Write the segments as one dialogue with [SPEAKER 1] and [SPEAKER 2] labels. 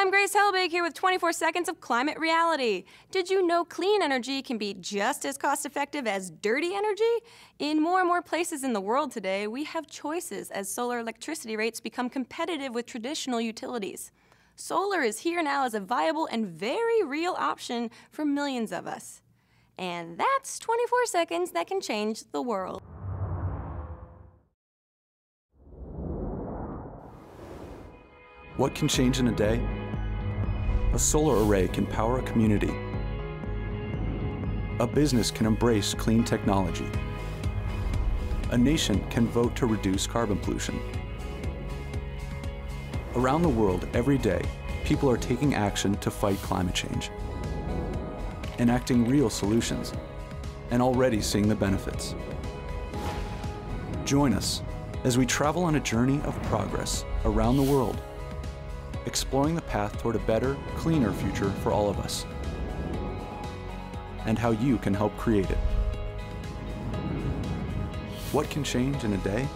[SPEAKER 1] I'm Grace Helbig here with 24 seconds of climate reality. Did you know clean energy can be just as cost-effective as dirty energy? In more and more places in the world today, we have choices as solar electricity rates become competitive with traditional utilities. Solar is here now as a viable and very real option for millions of us. And that's 24 seconds that can change the world.
[SPEAKER 2] What can change in a day? A solar array can power a community. A business can embrace clean technology. A nation can vote to reduce carbon pollution. Around the world, every day, people are taking action to fight climate change, enacting real solutions, and already seeing the benefits. Join us as we travel on a journey of progress around the world, exploring the path toward a better, cleaner future for all of us, and how you can help create it. What can change in a day?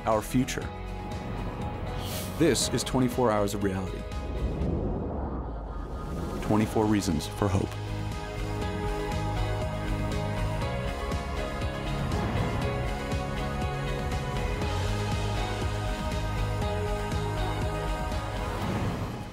[SPEAKER 2] Our future. This is 24 Hours of Reality. 24 Reasons for Hope.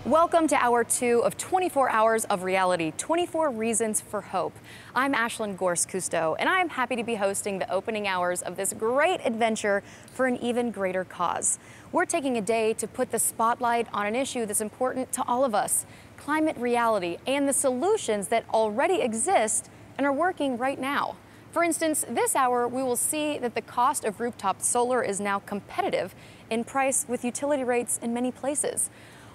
[SPEAKER 3] Welcome to Hour 2 of 24 Hours of Reality, 24 Reasons for Hope. I'm Ashlyn Gorse-Cousteau, and I'm happy to be hosting the opening hours of this great adventure for an even greater cause. We're taking a day to put the spotlight on an issue that's important to all of us, climate reality, and the solutions that already exist and are working right now. For instance, this hour, we will see that the cost of rooftop solar is now competitive in price with utility rates in many places.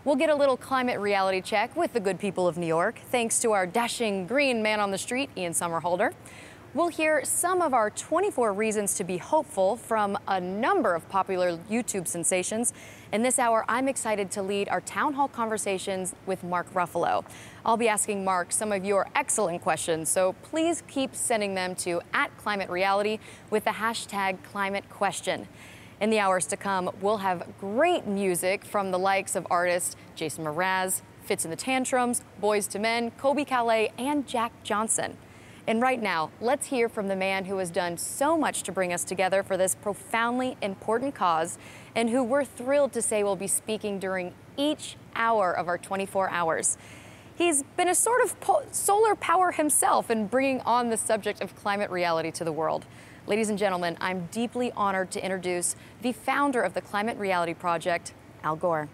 [SPEAKER 3] We'll get a little climate reality check with the good people of New York, thanks to our dashing green man on the street, Ian Somerhalder. We'll hear some of our 24 reasons to be hopeful from a number of popular YouTube sensations. In this hour, I'm excited to lead our town hall conversations with Mark Ruffalo. I'll be asking Mark some of your excellent questions, so please keep sending them to @ClimateReality with the hashtag #ClimateQuestion. In the hours to come, we'll have great music from the likes of artists Jason Mraz, Fitz and the Tantrums, Boyz II Men, Colbie Caillat, and Jack Johnson. And right now, let's hear from the man who has done so much to bring us together for this profoundly important cause, and who we're thrilled to say will be speaking during each hour of our 24 hours. He's been a sort of solar power himself in bringing on the subject of climate reality to the world. Ladies and gentlemen, I'm deeply honored to introduce the founder of the Climate Reality Project, Al Gore.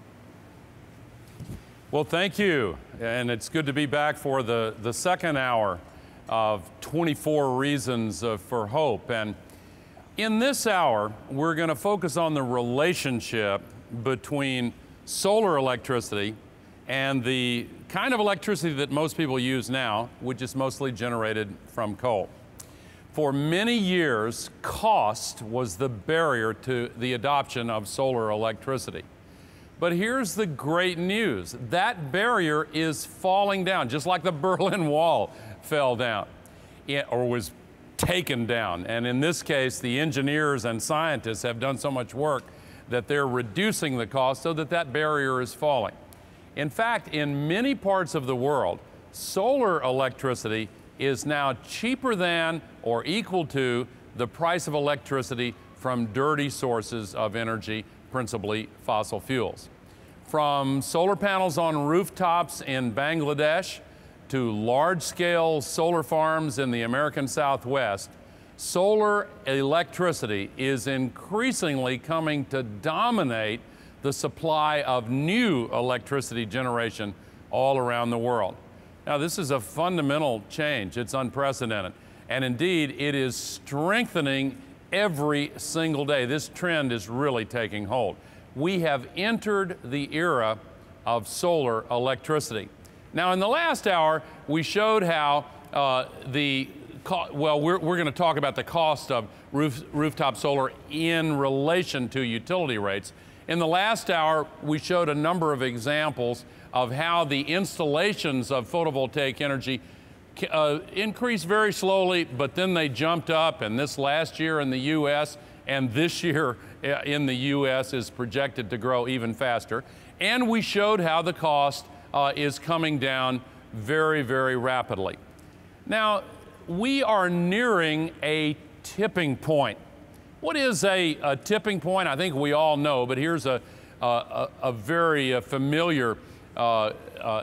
[SPEAKER 4] Well, thank you. And it's good to be back for the second hour of 24 Reasons for Hope. And in this hour, we're going to focus on the relationship between solar electricity and the kind of electricity that most people use now, which is mostly generated from coal. For many years, cost was the barrier to the adoption of solar electricity. But here's the great news. That barrier is falling down, just like the Berlin Wall fell down, or was taken down. And in this case, the engineers and scientists have done so much work that they're reducing the cost so that that barrier is falling. In fact, in many parts of the world, solar electricity is now cheaper than or equal to the price of electricity from dirty sources of energy, principally fossil fuels. From solar panels on rooftops in Bangladesh to large-scale solar farms in the American Southwest, solar electricity is increasingly coming to dominate the supply of new electricity generation all around the world. Now, this is a fundamental change. It's unprecedented. And indeed, it is strengthening every single day. This trend is really taking hold. We have entered the era of solar electricity. Now, in the last hour, we showed how we're going to talk about the cost of rooftop solar in relation to utility rates. In the last hour, we showed a number of examples of how the installations of photovoltaic energy increased very slowly, but then they jumped up, and this last year in the U.S. and this year in the U.S. is projected to grow even faster. And we showed how the cost is coming down very, very rapidly. Now, we are nearing a tipping point. What is a tipping point? I think we all know, but here's a very familiar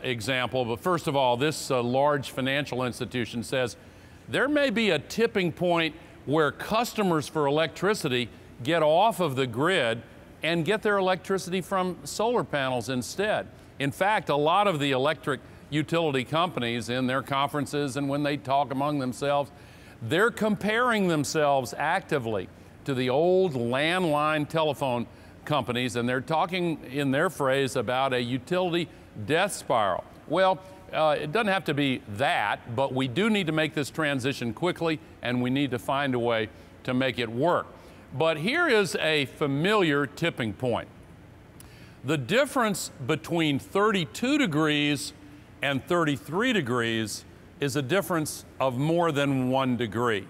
[SPEAKER 4] example. But first of all, this large financial institution says there may be a tipping point where customers for electricity get off of the grid and get their electricity from solar panels instead. In fact, a lot of the electric utility companies in their conferences and when they talk among themselves, they're comparing themselves actively to the old landline telephone companies, and they're talking in their phrase about a utility death spiral. Well, it doesn't have to be that, but we do need to make this transition quickly, and we need to find a way to make it work. But here is a familiar tipping point. The difference between 32 degrees and 33 degrees is a difference of more than 1 degree.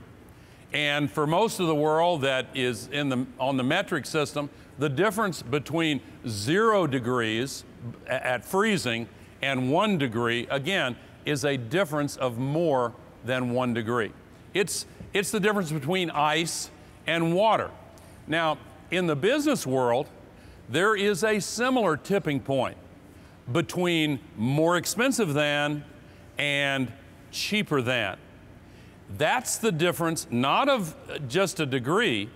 [SPEAKER 4] And for most of the world that is on the metric system, the difference between 0 degrees at freezing and 1 degree, again, is a difference of more than 1 degree. It's the difference between ice and water. Now, in the business world, there is a similar tipping point between more expensive than and cheaper than. That's the difference, not of just a degree,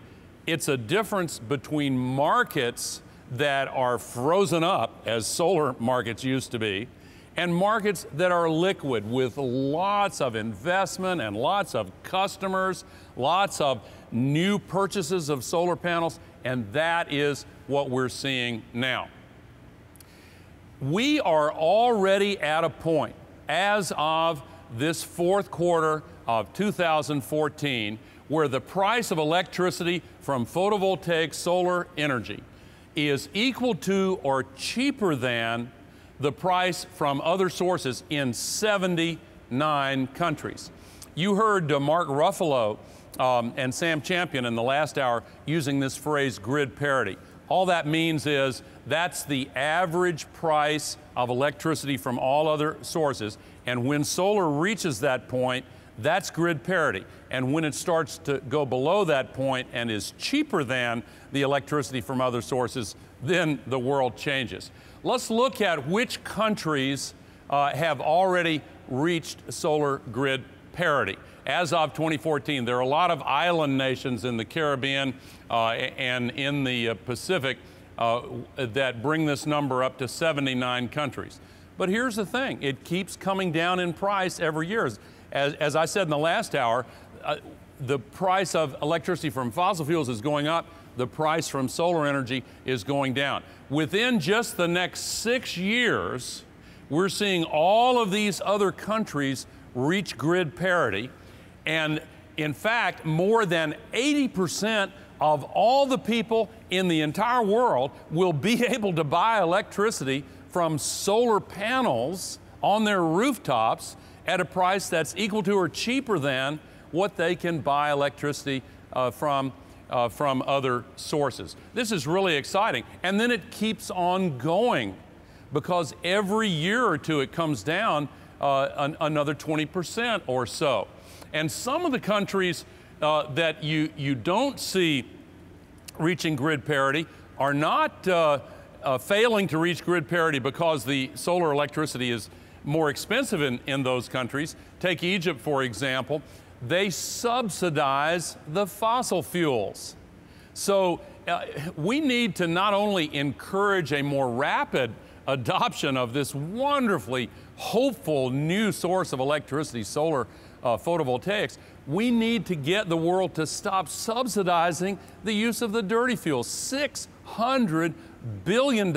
[SPEAKER 4] it's a difference between markets that are frozen up, as solar markets used to be, and markets that are liquid with lots of investment and lots of customers, lots of new purchases of solar panels, and that is what we're seeing now. We are already at a point, as of this fourth quarter of 2014, where the price of electricity from photovoltaic solar energy is equal to or cheaper than the price from other sources in 79 countries. You heard Mark Ruffalo and Sam Champion in the last hour using this phrase, grid parity. All that means is that's the average price of electricity from all other sources, and when solar reaches that point, that's grid parity. And when it starts to go below that point and is cheaper than the electricity from other sources, then the world changes. Let's look at which countries have already reached solar grid parity. As of 2014, there are a lot of island nations in the Caribbean and in the Pacific that bring this number up to 79 countries. But here's the thing, it keeps coming down in price every year. As I said in the last hour, the price of electricity from fossil fuels is going up, the price from solar energy is going down. Within just the next 6 years, we're seeing all of these other countries reach grid parity. And in fact, more than 80% of all the people in the entire world will be able to buy electricity from solar panels on their rooftops at a price that's equal to or cheaper than what they can buy electricity from other sources. This is really exciting. And then it keeps on going because every year or two it comes down another 20% or so. And some of the countries that you don't see reaching grid parity are not failing to reach grid parity because the solar electricity is more expensive in those countries. Take Egypt, for example. They subsidize the fossil fuels. So we need to not only encourage a more rapid adoption of this wonderfully hopeful new source of electricity, solar photovoltaics, we need to get the world to stop subsidizing the use of the dirty fuels. $600 billion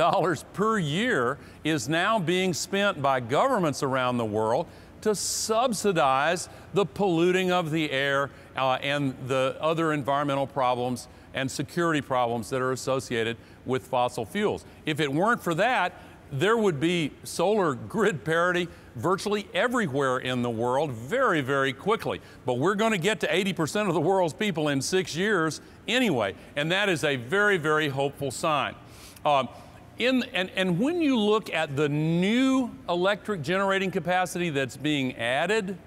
[SPEAKER 4] per year is now being spent by governments around the world to subsidize the polluting of the air and the other environmental problems and security problems that are associated with fossil fuels. If it weren't for that, there would be solar grid parity virtually everywhere in the world very, very quickly. But we're going to get to 80% of the world's people in 6 years anyway, and that is a very, very hopeful sign. And when you look at the new electric generating capacity that's being added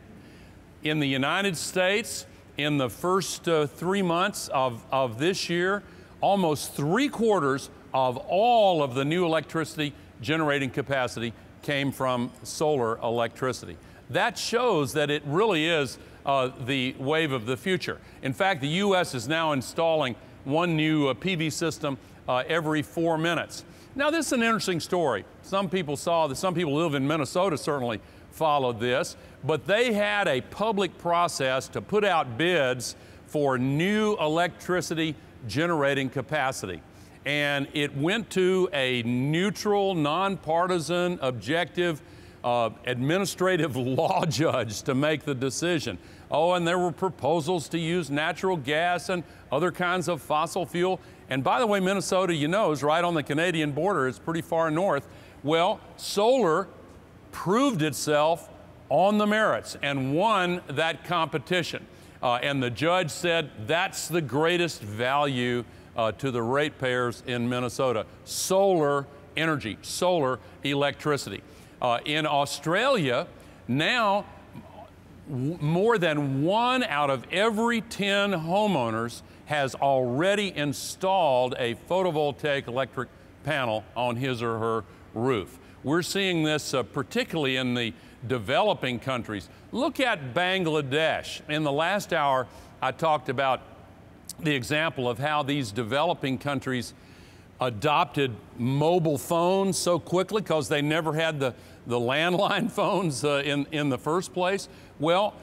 [SPEAKER 4] in the United States in the first 3 months of this year, almost 3/4 of all of the new electricity generating capacity came from solar electricity. That shows that it really is the wave of the future. In fact, the U.S. is now installing one new PV system every 4 minutes. Now, this is an interesting story. Some people saw this, some people who live in Minnesota certainly followed this, but they had a public process to put out bids for new electricity generating capacity. And it went to a neutral, nonpartisan, objective administrative law judge to make the decision. Oh, and there were proposals to use natural gas and other kinds of fossil fuel. And by the way, Minnesota, you know, is right on the Canadian border. It's pretty far north. Well, solar proved itself on the merits and won that competition. And the judge said that's the greatest value to the ratepayers in Minnesota: solar energy, solar electricity. In Australia, now more than 1 out of every 10 homeowners has already installed a photovoltaic electric panel on his or her roof. We're seeing this particularly in the developing countries. Look at Bangladesh. In the last hour, I talked about the example of how these developing countries adopted mobile phones so quickly because they never had the landline phones in the first place. Well,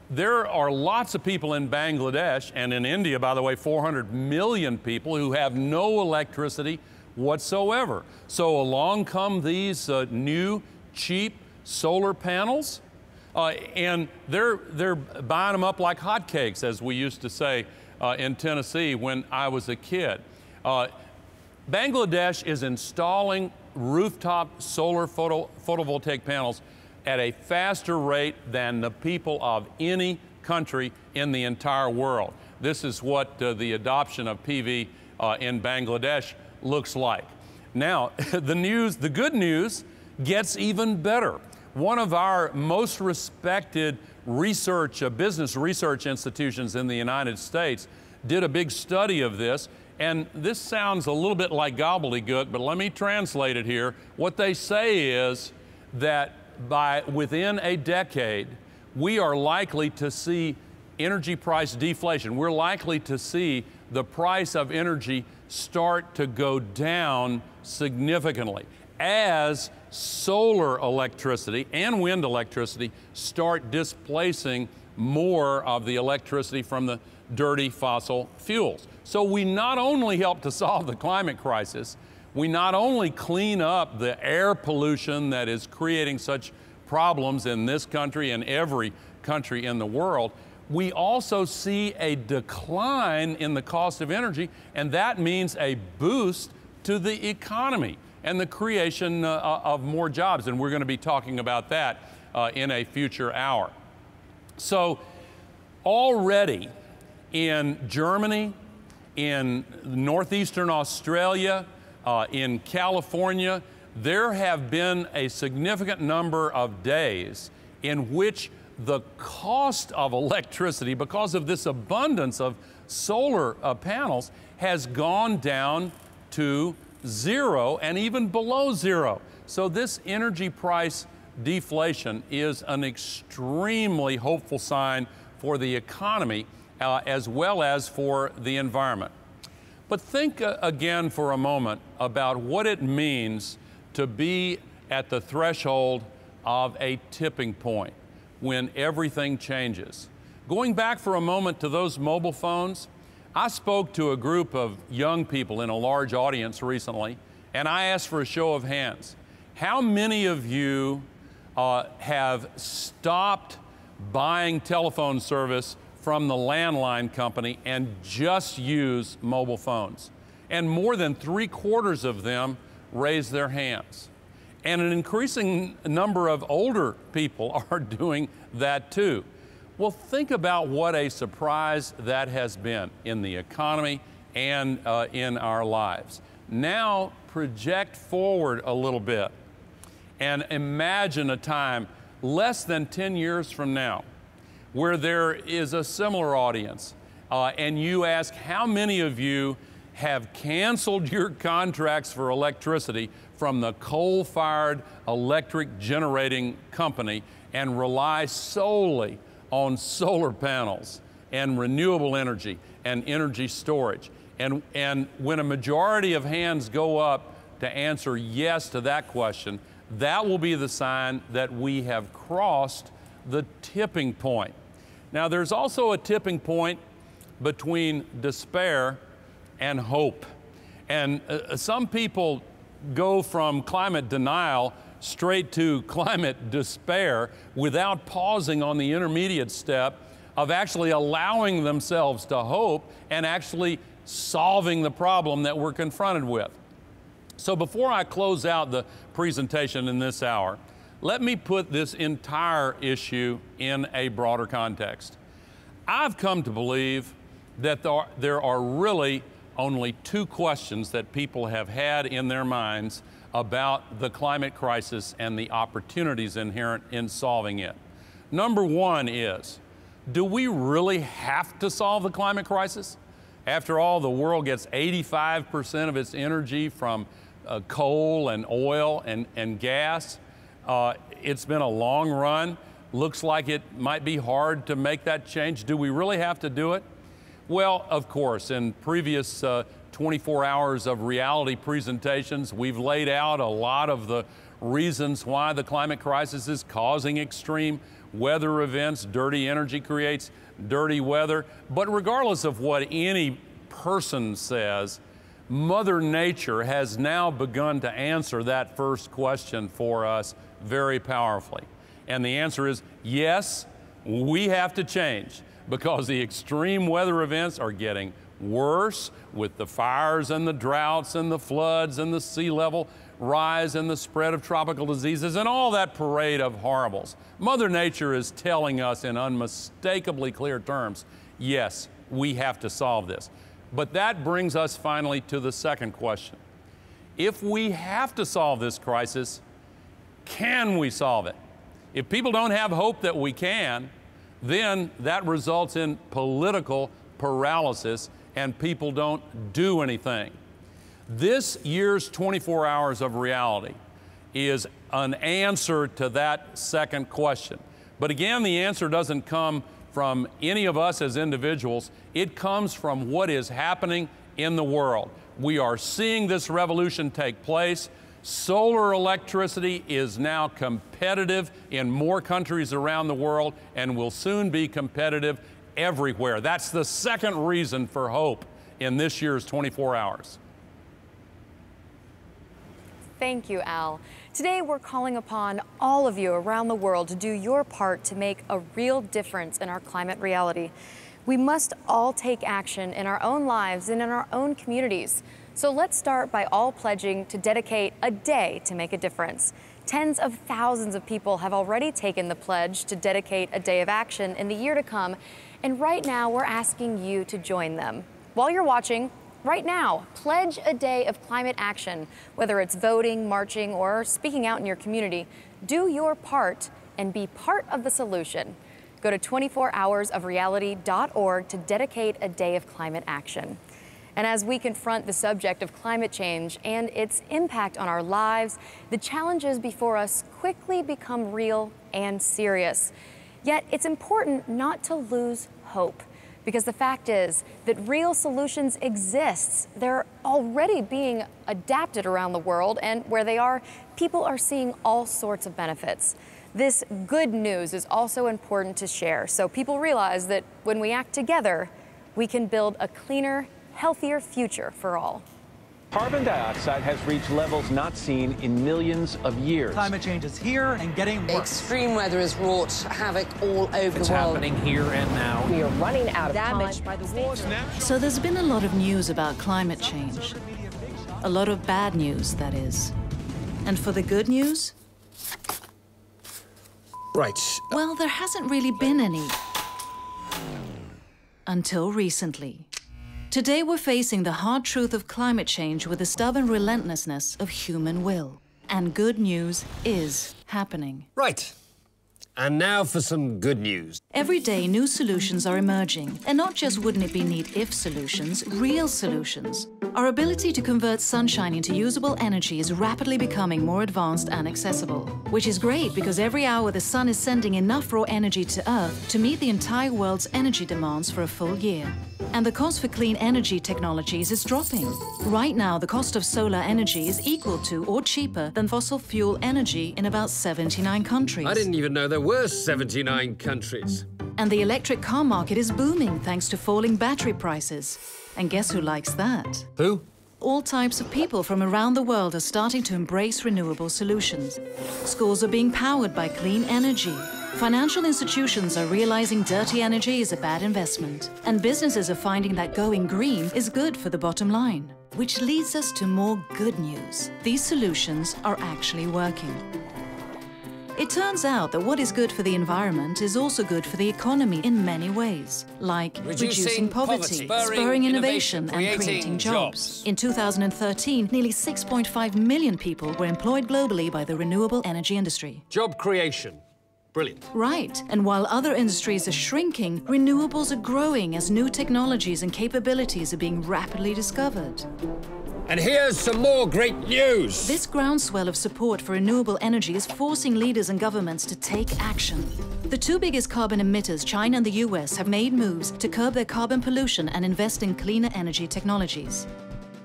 [SPEAKER 4] there are lots of people in Bangladesh, and in India, by the way, 400 million people who have no electricity whatsoever. So along come these new, cheap solar panels, and they're buying them up like hotcakes, as we used to say in Tennessee when I was a kid. Bangladesh is installing rooftop solar photovoltaic panels at a faster rate than the people of any country in the entire world. This is what the adoption of PV in Bangladesh looks like. Now, the good news gets even better. One of our most respected business research institutions in the United States did a big study of this. And this sounds a little bit like gobbledygook, but let me translate it here. What they say is that within a decade, we are likely to see energy price deflation. We're likely to see the price of energy start to go down significantly as solar electricity and wind electricity start displacing more of the electricity from the dirty fossil fuels. So we not only help to solve the climate crisis, we not only clean up the air pollution that is creating such problems in this country and every country in the world, we also see a decline in the cost of energy, and that means a boost to the economy and the creation of more jobs. And we're going to be talking about that in a future hour. So already in Germany, in northeastern Australia, in California, there have been a significant number of days in which the cost of electricity, because of this abundance of solar panels, has gone down to zero and even below zero. So this energy price deflation is an extremely hopeful sign for the economy as well as for the environment. But think again for a moment about what it means to be at the threshold of a tipping point when everything changes. Going back for a moment to those mobile phones, I spoke to a group of young people in a large audience recently, and I asked for a show of hands. How many of you have stopped buying telephone service from the landline company and just use mobile phones? And more than 3/4 of them raised their hands. And an increasing number of older people are doing that too. Well, think about what a surprise that has been in the economy and in our lives. Now, project forward a little bit and imagine a time less than 10 years from now where there is a similar audience, and you ask how many of you have canceled your contracts for electricity from the coal-fired electric generating company and rely solely on solar panels and renewable energy and energy storage. And when a majority of hands go up to answer yes to that question, that will be the sign that we have crossed the tipping point. Now, there's also a tipping point between despair and hope. And some people go from climate denial straight to climate despair without pausing on the intermediate step of actually allowing themselves to hope and actually solving the problem that we're confronted with. So before I close out the presentation in this hour, let me put this entire issue in a broader context. I've come to believe that there are really only two questions that people have had in their minds about the climate crisis and the opportunities inherent in solving it. Number one is, do we really have to solve the climate crisis? After all, the world gets 85% of its energy from coal and oil and gas. It's been a long run. Looks like it might be hard to make that change. Do we really have to do it? Well, of course, in previous 24 hours of reality presentations, we've laid out a lot of the reasons why the climate crisis is causing extreme weather events. Dirty energy creates dirty weather. But regardless of what any person says, Mother Nature has now begun to answer that first question for us very powerfully. And the answer is yes, we have to change because the extreme weather events are getting worse with the fires and the droughts and the floods and the sea level rise and the spread of tropical diseases and all that parade of horribles. Mother Nature is telling us in unmistakably clear terms, yes, we have to solve this. But that brings us finally to the second question. If we have to solve this crisis, can we solve it? If people don't have hope that we can, then that results in political paralysis and people don't do anything. This year's 24 hours of reality is an answer to that second question. But again, the answer doesn't come from any of us as individuals. It comes from what is happening in the world. We are seeing this revolution take place. Solar electricity is now competitive in more countries around the world and will soon be competitive everywhere. That's the second reason for hope in this year's 24 hours.
[SPEAKER 3] Thank you, Al. Today, we're calling upon all of you around the world to do your part to make a real difference in our climate reality. We must all take action in our own lives and in our own communities. So let's start by all pledging to dedicate a day to make a difference. Tens of thousands of people have already taken the pledge to dedicate a day of action in the year to come, and right now we're asking you to join them. While you're watching, right now, pledge a day of climate action, whether it's voting, marching, or speaking out in your community. Do your part and be part of the solution. Go to 24hoursofreality.org to dedicate a day of climate action. And as we confront the subject of climate change and its impact on our lives, the challenges before us quickly become real and serious. Yet it's important not to lose hope, because the fact is that real solutions exist. They're already being adapted around the world, and where they are, people are seeing all sorts of benefits. This good news is also important to share, so people realize that when we act together, we can build a cleaner, healthier future for all.
[SPEAKER 5] Carbon dioxide has reached levels not seen in millions of years.
[SPEAKER 6] Climate change is here and getting worse.
[SPEAKER 7] Extreme weather has wrought havoc all over the world.
[SPEAKER 5] It's happening here and now.
[SPEAKER 7] We are running out of damage by the water.
[SPEAKER 8] So there's been a lot of news about climate change. A lot of bad news, that is. And for the good news?
[SPEAKER 9] Right.
[SPEAKER 8] Well, there hasn't really been any. Until recently. Today we're facing the hard truth of climate change with the stubborn relentlessness of human will. And good news is happening.
[SPEAKER 9] Right. And now for some good news.
[SPEAKER 8] Every day, new solutions are emerging. And not just wouldn't it be neat if solutions, real solutions. Our ability to convert sunshine into usable energy is rapidly becoming more advanced and accessible. Which is great because every hour the sun is sending enough raw energy to Earth to meet the entire world's energy demands for a full year. And the cost for clean energy technologies is dropping. Right now, the cost of solar energy is equal to or cheaper than fossil fuel energy in about 79 countries.
[SPEAKER 9] I didn't even know there were 79 countries.
[SPEAKER 8] And the electric car market is booming thanks to falling battery prices. And guess who likes that?
[SPEAKER 9] Who?
[SPEAKER 8] All types of people from around the world are starting to embrace renewable solutions. Schools are being powered by clean energy. Financial institutions are realizing dirty energy is a bad investment. And businesses are finding that going green is good for the bottom line. Which leads us to more good news. These solutions are actually working. It turns out that what is good for the environment is also good for the economy in many ways, like reducing poverty, spurring innovation, and creating jobs. In 2013, nearly 6.5 million people were employed globally by the renewable energy industry.
[SPEAKER 9] Job creation. Brilliant.
[SPEAKER 8] Right. And while other industries are shrinking, renewables are growing as new technologies and capabilities are being rapidly discovered.
[SPEAKER 9] And here's some more great news.
[SPEAKER 8] This groundswell of support for renewable energy is forcing leaders and governments to take action. The two biggest carbon emitters, China and the US, have made moves to curb their carbon pollution and invest in cleaner energy technologies.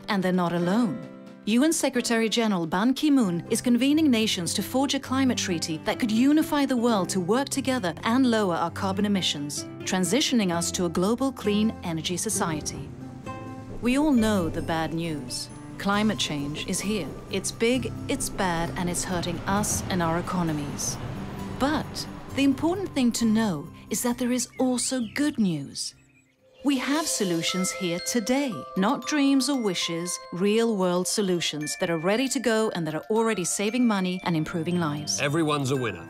[SPEAKER 8] And they're not alone. UN Secretary General Ban Ki-moon is convening nations to forge a climate treaty that could unify the world to work together and lower our carbon emissions, transitioning us to a global clean energy society. We all know the bad news. Climate change is here. It's big, it's bad, and it's hurting us and our economies. But the important thing to know is that there is also good news. We have solutions here today, not dreams or wishes, real-world solutions that are ready to go and that are already saving money and improving lives.
[SPEAKER 9] Everyone's a winner.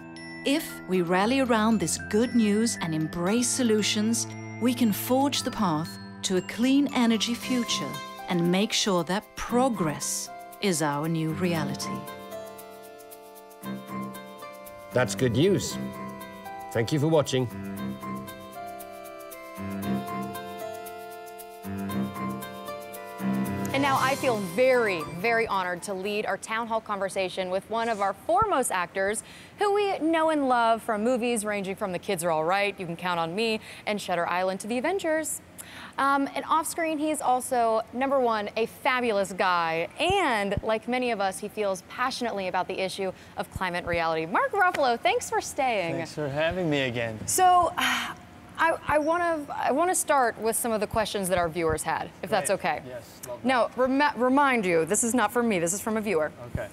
[SPEAKER 8] If we rally around this good news and embrace solutions, we can forge the path to a clean energy future and make sure that progress is our new reality.
[SPEAKER 9] That's good news. Thank you for watching.
[SPEAKER 3] And now I feel very, very honored to lead our town hall conversation with one of our foremost actors who we know and love from movies ranging from The Kids Are All Right, You Can Count on Me, and Shutter Island to The Avengers. And off-screen, he is also, number one, a fabulous guy. And like many of us, he feels passionately about the issue of climate reality. Mark Ruffalo, thanks for staying.
[SPEAKER 6] Thanks for having me again.
[SPEAKER 3] So I want to start with some of the questions that our viewers had, if that's okay.
[SPEAKER 6] Yes.
[SPEAKER 3] Now, remind you, this is not from me, this is from a viewer.
[SPEAKER 6] Okay.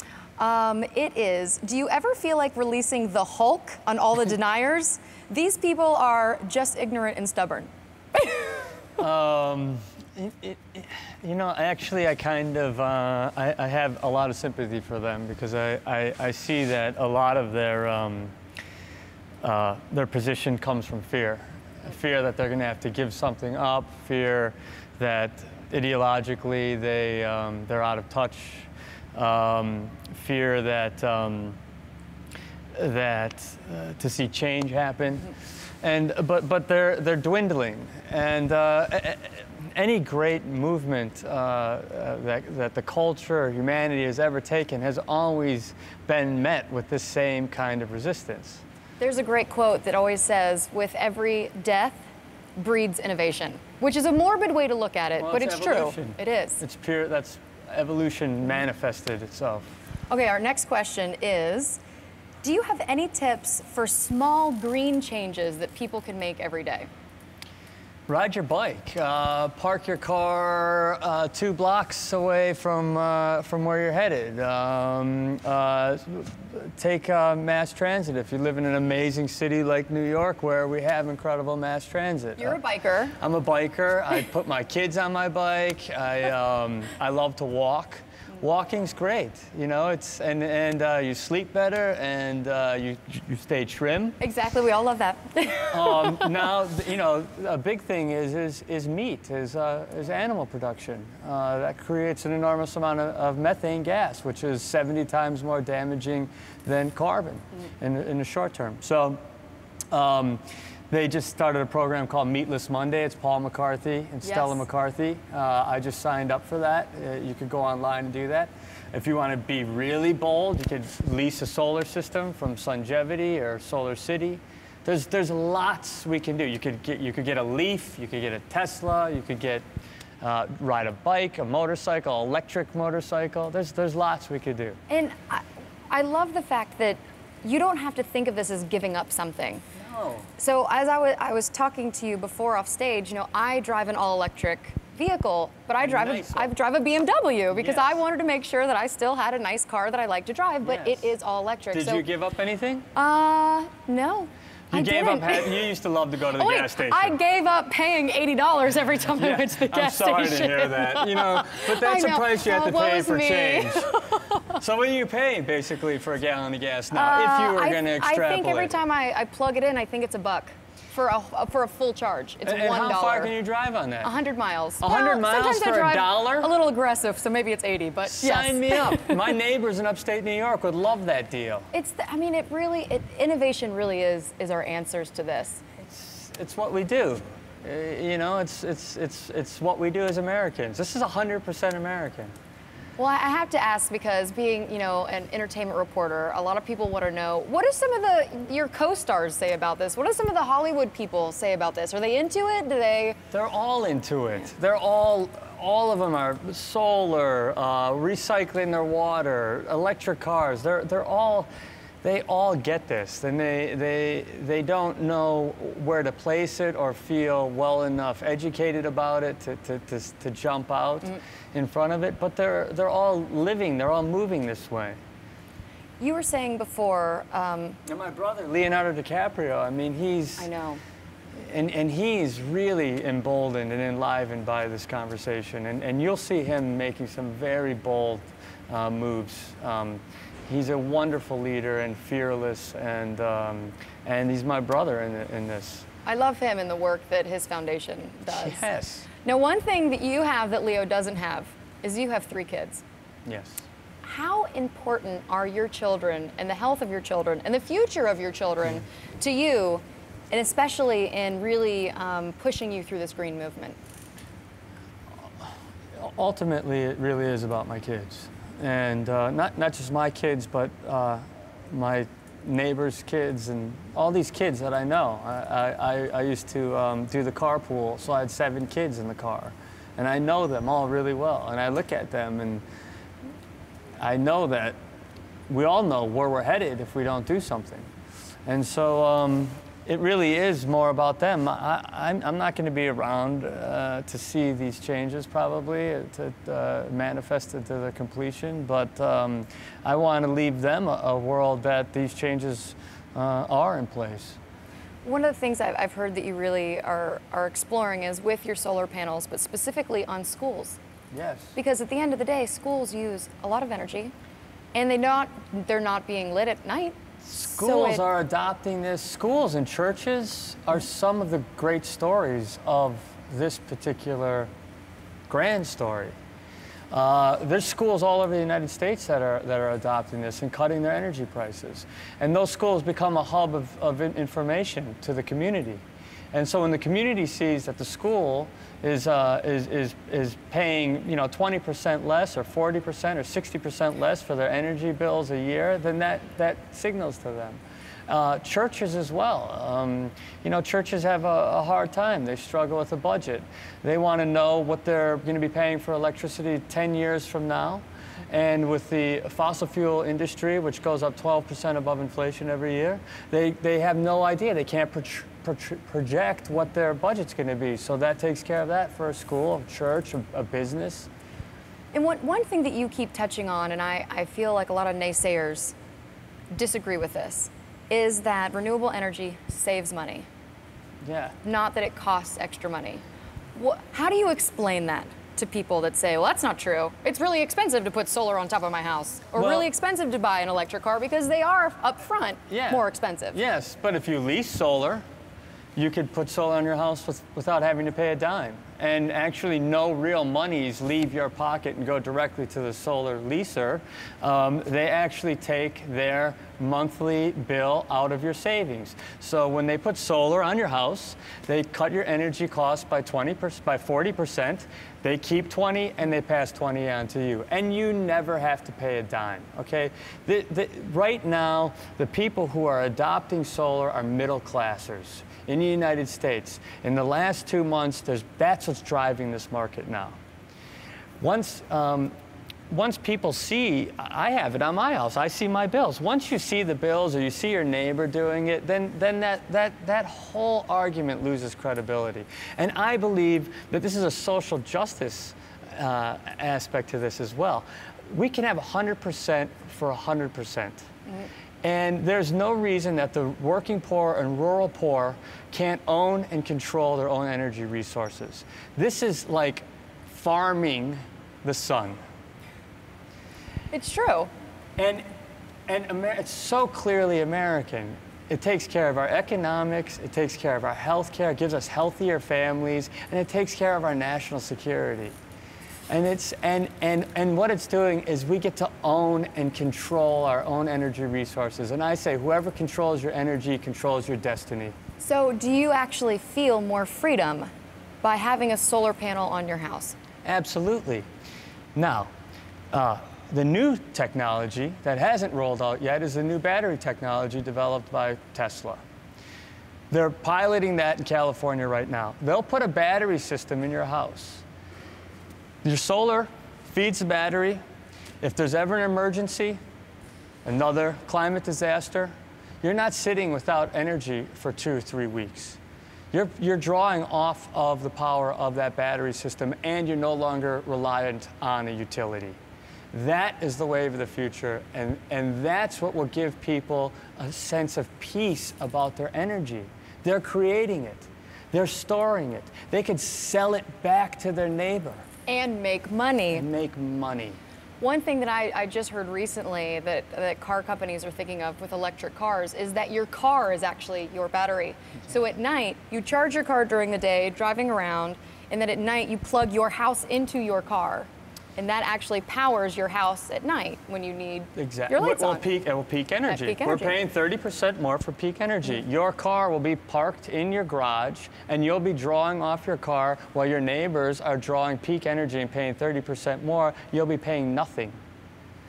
[SPEAKER 3] It is, do you ever feel like releasing the Hulk on all the deniers? These people are just ignorant and stubborn.
[SPEAKER 6] You know, actually, I kind of, I have a lot of sympathy for them because I see that a lot of their position comes from fear. Fear that they're going to have to give something up, fear that ideologically they're out of touch, fear that to see change happen. But they're dwindling, and any great movement that the culture or humanity has ever taken has always been met with the same kind of resistance.
[SPEAKER 3] There's a great quote that always says, "With every death breeds innovation," which is a morbid way to look at it,
[SPEAKER 6] well,
[SPEAKER 3] but it's true. It is.
[SPEAKER 6] It's pure. That's evolution manifested itself.
[SPEAKER 3] Okay, our next question is, do you have any tips for small green changes that people can make every day?
[SPEAKER 6] Ride your bike. Park your car 2 blocks away from where you're headed. Take mass transit if you live in an amazing city like New York where we have incredible mass transit.
[SPEAKER 3] You're a biker.
[SPEAKER 6] I'm a biker. I put my kids on my bike. I love to walk. walking's great. You know, it's and you sleep better and you stay trim.
[SPEAKER 3] Exactly, we all love that.
[SPEAKER 6] Now, you know, a big thing is meat, is animal production. That creates an enormous amount of methane gas, which is 70 times more damaging than carbon in the short term. So. They just started a program called Meatless Monday. It's Paul McCarthy and Stella McCarthy. I just signed up for that. You could go online and do that. If you want to be really bold, you could lease a solar system from Sungevity or Solar City. There's lots we can do. You could get a Leaf, you could get a Tesla, you could get ride a bike, a motorcycle, electric motorcycle. There's lots we could do.
[SPEAKER 3] And I love the fact that you don't have to think of this as giving up something.
[SPEAKER 6] No.
[SPEAKER 3] So as I was talking to you before off stage, you know, I drive an all-electric vehicle, but I drive I drive a BMW because I wanted to make sure that I still had a nice car that I like to drive, but it is all electric.
[SPEAKER 6] Did you give up anything?
[SPEAKER 3] No.
[SPEAKER 6] You gave up. You used to love to go to the gas station.
[SPEAKER 3] I gave up paying $80 every time I went to the gas station.
[SPEAKER 6] I'm sorry to hear that. You know, but that's a price you have to pay for change. So what are you paying basically for a gallon of gas now? If you were going to extrapolate.
[SPEAKER 3] I think every time I plug it in, I think it's $1 for a full charge. It's $1.
[SPEAKER 6] And how far can you drive on that?
[SPEAKER 3] 100 miles.
[SPEAKER 6] 100 miles for $1?
[SPEAKER 3] A little aggressive, so maybe it's 80, but
[SPEAKER 6] Sign me up. My neighbors in upstate New York would love that deal.
[SPEAKER 3] I mean, innovation really is our answers to this.
[SPEAKER 6] It's what we do. You know, it's what we do as Americans. This is 100% American.
[SPEAKER 3] Well, I have to ask because being, you know, an entertainment reporter, a lot of people want to know, what do some of your co-stars say about this? What do some of the Hollywood people say about this? Are they into it? Do they?
[SPEAKER 6] They're all into it. They're all of them are solar, recycling their water, electric cars. They all get this, and they don't know where to place it or feel well enough educated about it to jump out in front of it. But they're all living, they're all moving this way.
[SPEAKER 3] You were saying before.
[SPEAKER 6] And my brother Leonardo DiCaprio. I mean,
[SPEAKER 3] I know.
[SPEAKER 6] And he's really emboldened and enlivened by this conversation, and you'll see him making some very bold moves. He's a wonderful leader and fearless, and he's my brother in this.
[SPEAKER 3] I love him and the work that his foundation does.
[SPEAKER 6] Yes.
[SPEAKER 3] Now, one thing that you have that Leo doesn't have is you have 3 kids.
[SPEAKER 6] Yes.
[SPEAKER 3] How important are your children and the health of your children and the future of your children to you, and especially in really pushing you through this green movement?
[SPEAKER 6] Ultimately, it really is about my kids. And not just my kids, but my neighbors' kids and all these kids that I know. I used to do the carpool, so I had 7 kids in the car. And I know them all really well. And I look at them and I know that we all know where we're headed if we don't do something. And so it really is more about them. I'm not going to be around to see these changes probably to manifested to the completion, but I want to leave them a world that these changes are in place.
[SPEAKER 3] One of the things I've heard that you really are exploring is with your solar panels, but specifically on schools.
[SPEAKER 6] Yes.
[SPEAKER 3] Because at the end of the day, schools use a lot of energy, and they're not being lit at night.
[SPEAKER 6] Schools are adopting this. Schools and churches are some of the great stories of this particular grand story. There's schools all over the United States that are adopting this and cutting their energy prices. And those schools become a hub of information to the community. And so when the community sees that the school is paying 20% less or 40% or 60% less for their energy bills a year, then that signals to them. Churches as well. Churches have a hard time. They struggle with the budget. They want to know what they're going to be paying for electricity 10 years from now. And with the fossil fuel industry, which goes up 12% above inflation every year, they have no idea. They can't project what their budget's going to be. So that takes care of that for a school, a church, a business.
[SPEAKER 3] And one thing that you keep touching on, and I feel like a lot of naysayers disagree with this, is that renewable energy saves money.
[SPEAKER 6] Yeah.
[SPEAKER 3] Not that it costs extra money. How do you explain that? to people that say, well, that's not true. It's really expensive to put solar on top of my house, or really expensive to buy an electric car, because they are up front more expensive.
[SPEAKER 6] Yes, but if you lease solar, you could put solar on your house without having to pay a dime. And actually no real monies leave your pocket and go directly to the solar leaser. They actually take their monthly bill out of your savings. So when they put solar on your house, they cut your energy costs by 40%. They keep 20 and they pass 20 on to you. And you never have to pay a dime, okay? Right now, the people who are adopting solar are middle classers in the United States. In the last 2 months, that's what's driving this market now. Once people see, I have it on my house, I see my bills. Once you see the bills or you see your neighbor doing it, then that whole argument loses credibility. And I believe that this is a social justice aspect to this as well. We can have 100% for 100%. And there's no reason that the working poor and rural poor can't own and control their own energy resources. This is like farming the sun.
[SPEAKER 3] It's true.
[SPEAKER 6] And it's so clearly American. It takes care of our economics, it takes care of our health care, it gives us healthier families, and it takes care of our national security. And what it's doing is we get to own and control our own energy resources. And I say, whoever controls your energy controls your destiny.
[SPEAKER 3] So do you actually feel more freedom by having a solar panel on your house?
[SPEAKER 6] Absolutely. Now, the new technology that hasn't rolled out yet is the new battery technology developed by Tesla. They're piloting that in California right now. They'll put a battery system in your house. Your solar feeds the battery. If there's ever an emergency, another climate disaster, you're not sitting without energy for 2 or 3 weeks. You're drawing off of the power of that battery system, and you're no longer reliant on a utility. That is the wave of the future, and that's what will give people a sense of peace about their energy. They're creating it. They're storing it. They could sell it back to their neighbor.
[SPEAKER 3] And make money.
[SPEAKER 6] And make money.
[SPEAKER 3] One thing that I just heard recently that car companies are thinking of with electric cars is that your car is actually your battery. So at night, you charge your car during the day, driving around, and then at night you plug your house into your car. And that actually powers your house at night when you need your lights on.
[SPEAKER 6] It will peak energy. We're paying 30% more for peak energy. Your car will be parked in your garage, and you'll be drawing off your car while your neighbors are drawing peak energy and paying 30% more. You'll be paying nothing.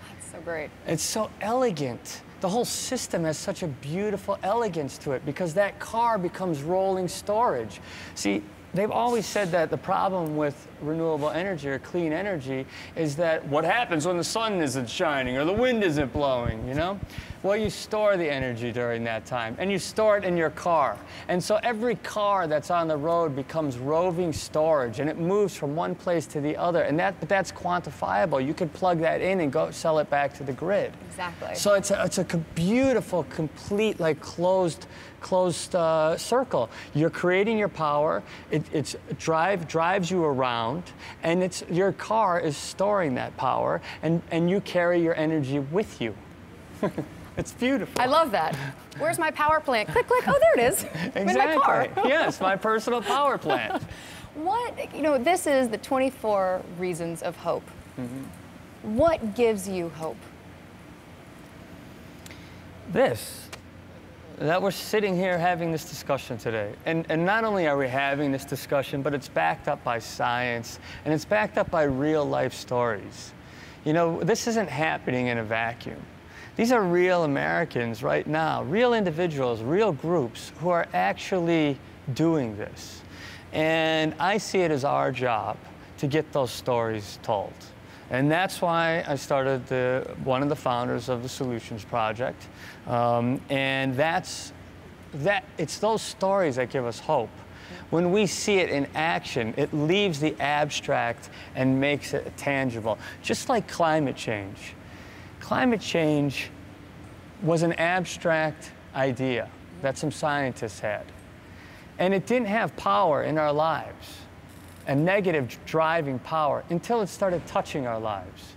[SPEAKER 3] That's so great.
[SPEAKER 6] It's so elegant. The whole system has such a beautiful elegance to it because that car becomes rolling storage. See, they've always said that the problem with renewable energy or clean energy is that what happens when the sun isn't shining or the wind isn't blowing, you know? Well, you store the energy during that time, and you store it in your car. And so every car that's on the road becomes roving storage, and it moves from one place to the other. And but that's quantifiable. You could plug that in and go sell it back to the grid.
[SPEAKER 3] Exactly.
[SPEAKER 6] So it's a beautiful, complete, like closed circle. You're creating your power. It drives you around, and your car is storing that power, and you carry your energy with you. It's beautiful.
[SPEAKER 3] I love that. Where's my power plant? Click, click. Oh, there it is.
[SPEAKER 6] Exactly.
[SPEAKER 3] In my car.
[SPEAKER 6] Yes, my personal power plant.
[SPEAKER 3] This is the 24 Reasons of Hope. Mm-hmm. What gives you hope?
[SPEAKER 6] That we're sitting here having this discussion today. And not only are we having this discussion, but it's backed up by science, and it's backed up by real life stories. You know, this isn't happening in a vacuum. These are real Americans right now, real individuals, real groups who are actually doing this. And I see it as our job to get those stories told. And that's why I started one of the founders of the Solutions Project. And it's those stories that give us hope. When we see it in action, it leaves the abstract and makes it tangible. Just like climate change. Climate change was an abstract idea that some scientists had. And it didn't have power in our lives. and negative driving power until it started touching our lives.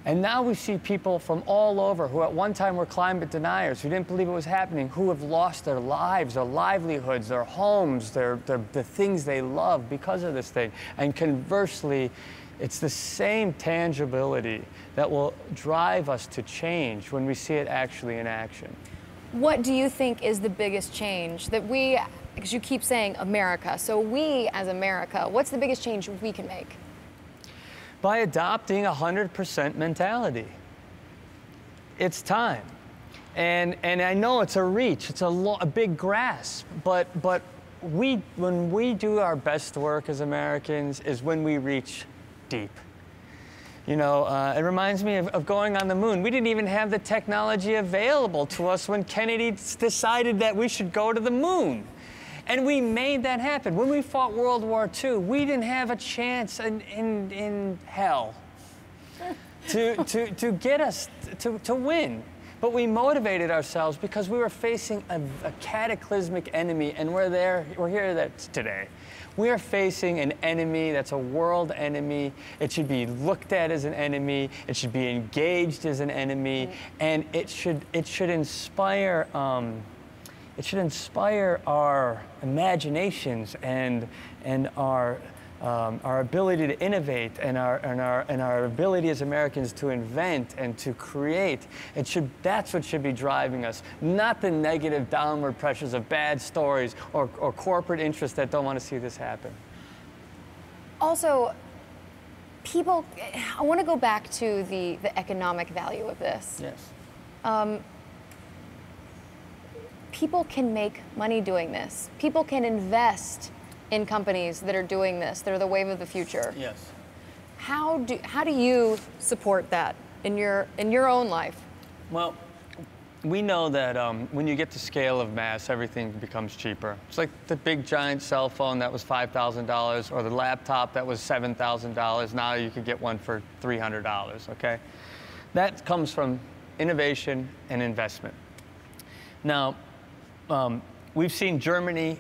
[SPEAKER 6] And now we see people from all over who at one time were climate deniers, who didn't believe it was happening, who have lost their lives, their livelihoods, their homes, the things they love because of this thing. And conversely, it's the same tangibility that will drive us to change when we see it actually in action.
[SPEAKER 3] What do you think is the biggest change that we, because you keep saying America, so we as America, what's the biggest change we can make?
[SPEAKER 6] By adopting 100% mentality. It's time. And I know it's a reach, it's a big grasp, but when we do our best work as Americans is when we reach deep. You know, it reminds me of going on the moon. We didn't even have the technology available to us when Kennedy decided that we should go to the moon. And we made that happen. When we fought World War II, we didn't have a chance in hell to get us to win. But we motivated ourselves because we were facing a cataclysmic enemy, and we're here today. We are facing an enemy that's a world enemy. It should be looked at as an enemy. It should be engaged as an enemy, and it should inspire. It should inspire our imaginations and our ability to innovate and our ability as Americans to invent and to create. That's what should be driving us, not the negative downward pressures of bad stories or corporate interests that don't want to see this happen.
[SPEAKER 3] Also, people, I want to go back to the economic value of this.
[SPEAKER 6] Yes.
[SPEAKER 3] People can make money doing this. People can invest in companies that are doing this. They're the wave of the future.
[SPEAKER 6] Yes.
[SPEAKER 3] How do you support that in your own life?
[SPEAKER 6] Well, we know that when you get to scale of mass, everything becomes cheaper. It's like the big giant cell phone that was $5,000 or the laptop that was $7,000. Now you could get one for $300, okay? That comes from innovation and investment. Now, we've seen Germany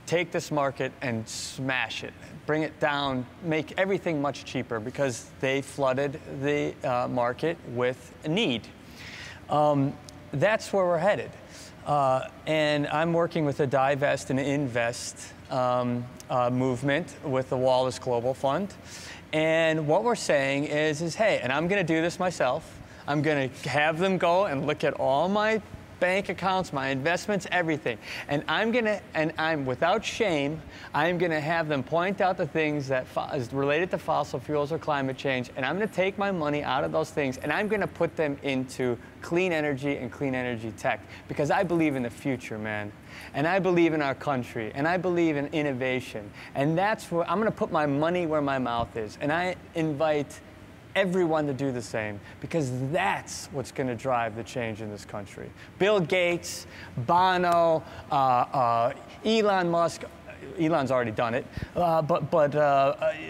[SPEAKER 6] take this market and smash it, bring it down, make everything much cheaper because they flooded the market with a need. That's where we're headed. And I'm working with the Divest and Invest movement with the Wallace Global Fund. And what we're saying is hey, and I'm going to do this myself. I'm going to have them go and look at all my bank accounts, my investments, everything. And I'm without shame, I'm gonna have them point out the things that is related to fossil fuels or climate change, and I'm gonna take my money out of those things, and I'm gonna put them into clean energy and clean energy tech, because I believe in the future, man. And I believe in our country, and I believe in innovation. And that's where I'm gonna put my money where my mouth is. And I invite everyone to do the same, because that's what's going to drive the change in this country. Bill Gates, Bono, Elon Musk. Elon's already done it,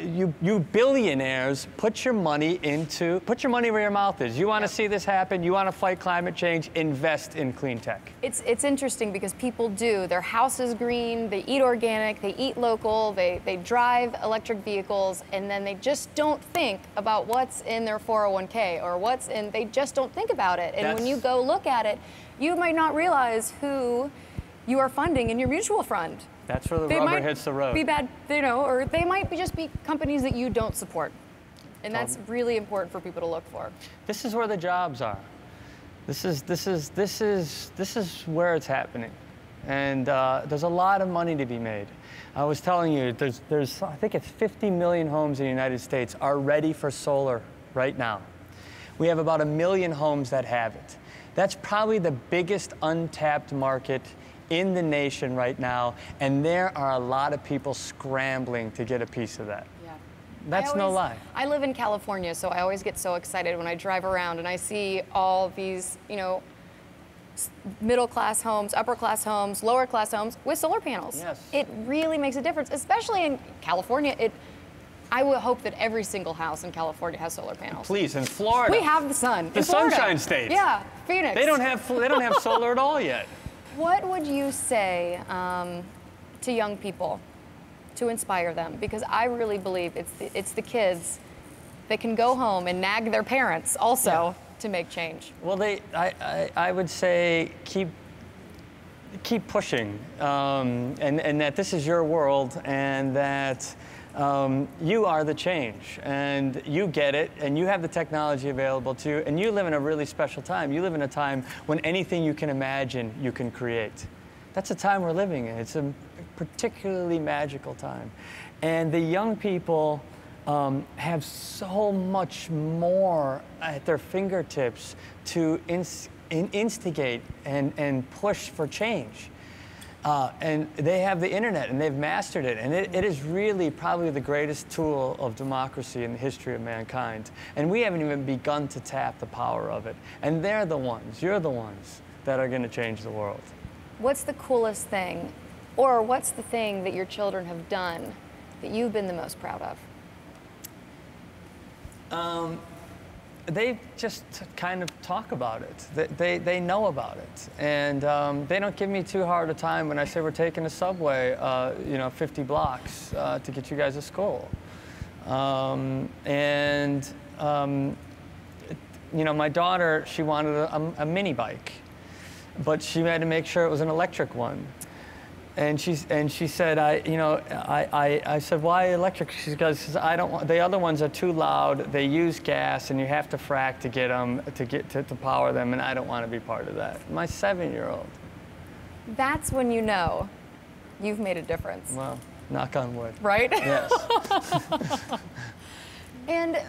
[SPEAKER 6] you billionaires, put your money where your mouth is. You want to see this happen? You want to fight climate change? Invest in clean tech.
[SPEAKER 3] It's interesting because people do. Their house is green. They eat organic. They eat local. They drive electric vehicles, and then they just don't think about what's in their 401k or what's in. They just don't think about it. And when you go look at it, you might not realize who you are funding in your mutual fund.
[SPEAKER 6] That's where the rubber hits the road.
[SPEAKER 3] Be bad, or they might just be companies that you don't support, and that's really important for people to look for.
[SPEAKER 6] This is where the jobs are. This is where it's happening, and there's a lot of money to be made. I was telling you, there's I think it's 50 million homes in the United States are ready for solar right now. We have about 1 million homes that have it. That's probably the biggest untapped market in the nation right now, and there are a lot of people scrambling to get a piece of that.
[SPEAKER 3] Yeah.
[SPEAKER 6] That's no lie.
[SPEAKER 3] I live in California, so I always get so excited when I drive around and I see all these, middle-class homes, upper-class homes, lower-class homes with solar panels.
[SPEAKER 6] Yes.
[SPEAKER 3] It really makes a difference, especially in California. I would hope that every single house in California has solar panels.
[SPEAKER 6] Please, in Florida.
[SPEAKER 3] We have the sun.
[SPEAKER 6] The Sunshine State.
[SPEAKER 3] Yeah, Phoenix.
[SPEAKER 6] They don't have solar at all yet.
[SPEAKER 3] What would you say to young people to inspire them? Because I really believe it's the kids that can go home and nag their parents also to make change.
[SPEAKER 6] Well, I would say keep pushing, and that this is your world, and that you are the change, and you get it, and you have the technology available to you, and you live in a really special time. You live in a time when anything you can imagine, you can create. That's a time we're living in. It's a particularly magical time. And the young people have so much more at their fingertips to instigate and push for change. And they have the internet, and they've mastered it. And it is really probably the greatest tool of democracy in the history of mankind. And we haven't even begun to tap the power of it. And they're the ones, you're the ones, that are going to change the world.
[SPEAKER 3] What's the coolest thing, or what's the thing that your children have done that you've been the most proud of?
[SPEAKER 6] They just kind of talk about it. They know about it. And they don't give me too hard a time when I say we're taking the subway, 50 blocks to get you guys to school. My daughter, she wanted a mini bike, but she had to make sure it was an electric one. And she said, I said, why electric? She goes, I don't want, the other ones are too loud. They use gas, and you have to frack to get them, to power them, and I don't want to be part of that. My 7-year-old.
[SPEAKER 3] That's when you know you've made a difference.
[SPEAKER 6] Well, knock on wood.
[SPEAKER 3] Right?
[SPEAKER 6] Yes.
[SPEAKER 3] And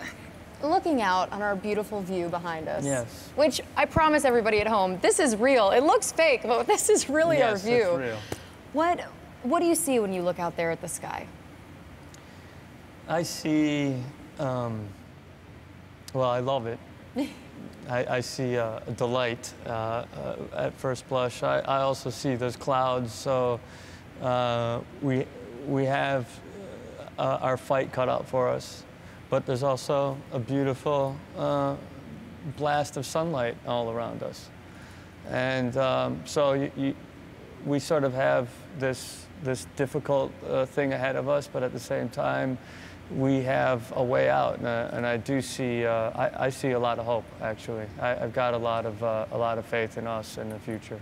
[SPEAKER 3] looking out on our beautiful view behind us,
[SPEAKER 6] yes,
[SPEAKER 3] which I promise everybody at home, this is real. It looks fake, but this is really our view.
[SPEAKER 6] Yes, it's real.
[SPEAKER 3] What do you see when you look out there at the sky?
[SPEAKER 6] I see, well, I love it. I see a delight at first blush. I also see those clouds, so we have our fight cut out for us, but there's also a beautiful blast of sunlight all around us. And so we sort of have this difficult thing ahead of us, but at the same time, we have a way out, and I do see I see a lot of hope. Actually, I've got a lot of faith in us in the future.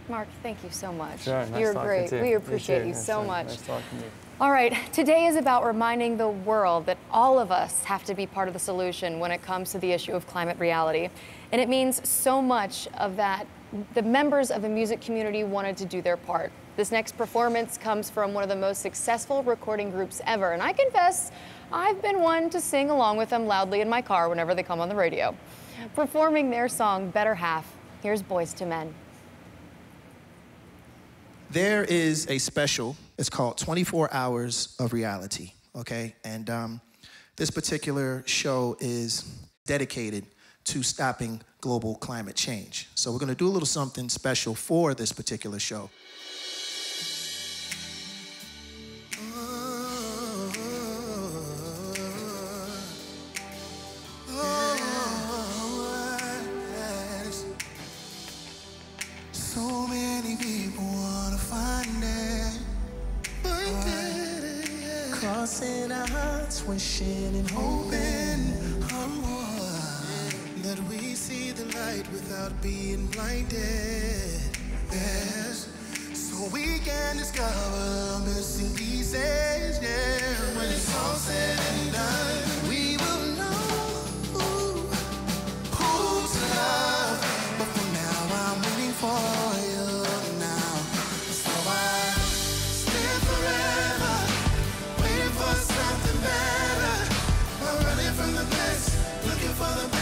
[SPEAKER 3] Mark, thank you so much.
[SPEAKER 6] Sure, nice
[SPEAKER 3] You're
[SPEAKER 6] talking
[SPEAKER 3] great.
[SPEAKER 6] to you.
[SPEAKER 3] We appreciate you
[SPEAKER 6] Nice
[SPEAKER 3] so
[SPEAKER 6] talking-
[SPEAKER 3] much.
[SPEAKER 6] Nice talking to you.
[SPEAKER 3] All right, today is about reminding the world that all of us have to be part of the solution when it comes to the issue of climate reality. And it means so much of that the members of the music community wanted to do their part. This next performance comes from one of the most successful recording groups ever, and I confess, I've been one to sing along with them loudly in my car whenever they come on the radio. Performing their song, Better Half, here's Boyz II Men.
[SPEAKER 10] There is a special, it's called 24 Hours of Reality, okay? And this particular show is dedicated to stopping global climate change. So we're gonna do a little something special for this particular show. So many people wanna find it, crossing our hearts, wishing and hoping that we see the light without being blinded. Yes, so we can discover missing pieces. Yeah, when it's all said and done, we will know who's to love. But for now, I'm waiting for you now. So I stand forever, waiting for something better. I'm running from the best, looking for the better.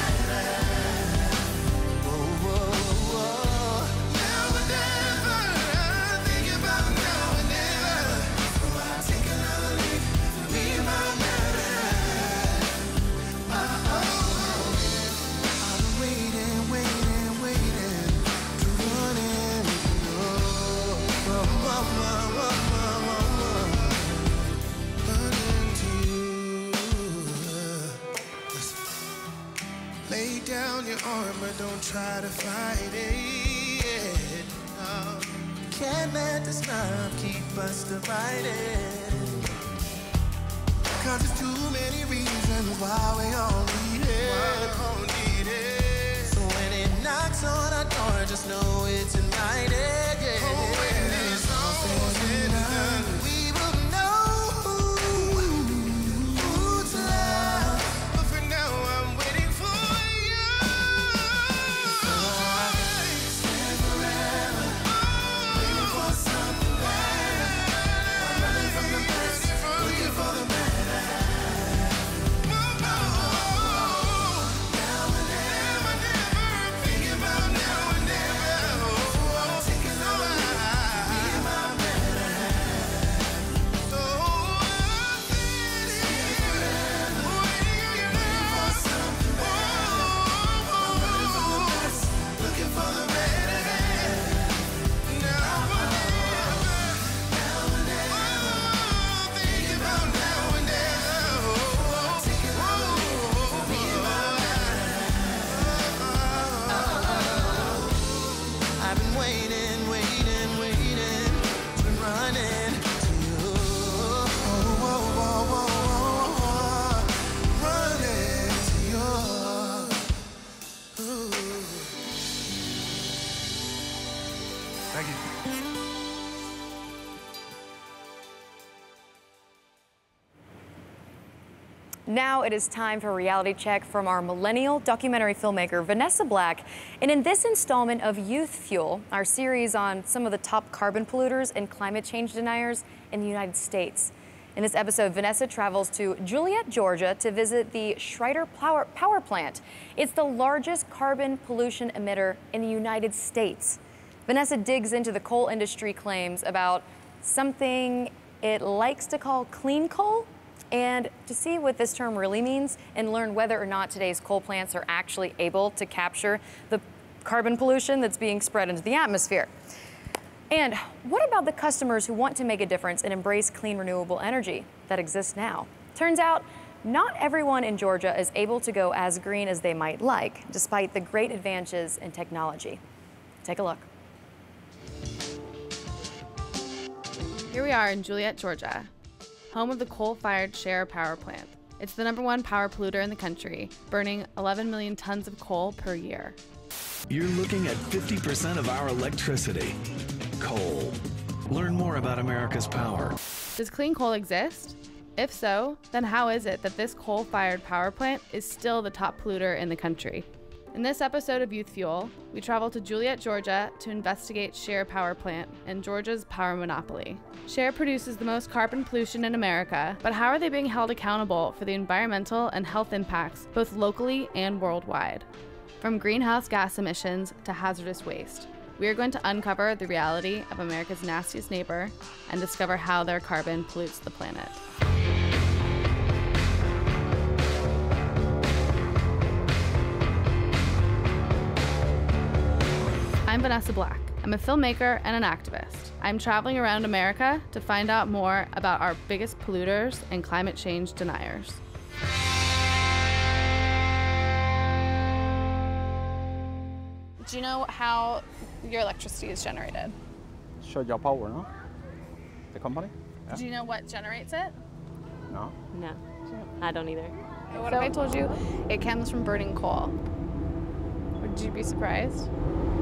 [SPEAKER 10] Lay down your armor, don't try to fight it. No. can't let this love keep us divided. 'Cause there's too many reasons why we all need it. So when it knocks on our door, just know it's invited. Yeah. Oh, when it's all said and done, we will know who's love. But for now, I'm waiting for you. So I stand forever, waiting for something better. I'm running from the best, looking for the better.
[SPEAKER 3] Now it is time for a reality check from our millennial documentary filmmaker, Vanessa Black. And in this installment of Youth Fuel, our series on some of the top carbon polluters and climate change deniers in the United States. In this episode, Vanessa travels to Juliet, Georgia to visit the Schreider Power Plant. It's the largest carbon pollution emitter in the United States. Vanessa digs into the coal industry claims about something it likes to call clean coal, and to see what this term really means and learn whether or not today's coal plants are actually able to capture the carbon pollution that's being spread into the atmosphere. And what about the customers who want to make a difference and embrace clean renewable energy that exists now? Turns out, not everyone in Georgia is able to go as green as they might like, despite the great advances in technology. Take a look.
[SPEAKER 11] Here we are in Juliet, Georgia, home of the coal-fired Schreider Power Plant. It's the #1 power polluter in the country, burning 11 million tons of coal per year.
[SPEAKER 12] You're looking at 50% of our electricity. Coal. Learn more about America's power.
[SPEAKER 11] Does clean coal exist? If so, then how is it that this coal-fired power plant is still the top polluter in the country? In this episode of Youth Fuel, we travel to Juliet, Georgia to investigate Schreider Power Plant and Georgia's power monopoly. Schreider produces the most carbon pollution in America, but how are they being held accountable for the environmental and health impacts both locally and worldwide? From greenhouse gas emissions to hazardous waste, we are going to uncover the reality of America's nastiest neighbor and discover how their carbon pollutes the planet. I'm Vanessa Black. I'm a filmmaker and an activist. I'm traveling around America to find out more about our biggest polluters and climate change deniers. Do you know how your electricity is generated?
[SPEAKER 13] Schreider Power, no? The company? Yeah.
[SPEAKER 11] Do you know what generates it?
[SPEAKER 13] No.
[SPEAKER 14] No, I don't either.
[SPEAKER 11] What if I told you it comes from burning coal? Would you be surprised?